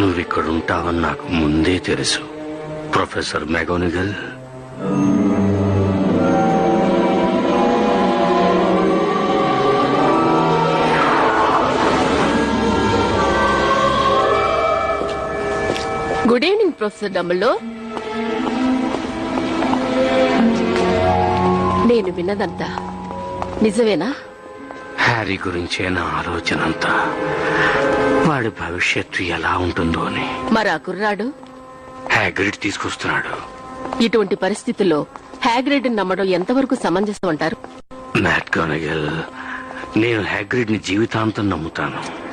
నువ్విక్కడుంటావని నాకు ముందే తెలుసు professor McGonagall. Good evening professor Dumbledore. నేను విన్నదంతా నిజమేనా? హ్యారీ గురించే నా ఆలోచన అంతా. వాడి భవిష్యత్తు ఎలా ఉంటుందో అని. మరి ఆ కుర్రాడు హ్యాగ్రిడ్ తీసుకొస్తున్నాడు. ఇటువంటి పరిస్థితుల్లో హ్యాగ్రిడ్ నమ్మడం ఎంతవరకు సమంజసం అంటారు? మ్యాట్‌గోనగల్, నేను హ్యాగ్రిడ్ ని జీవితాంతం నమ్ముతాను.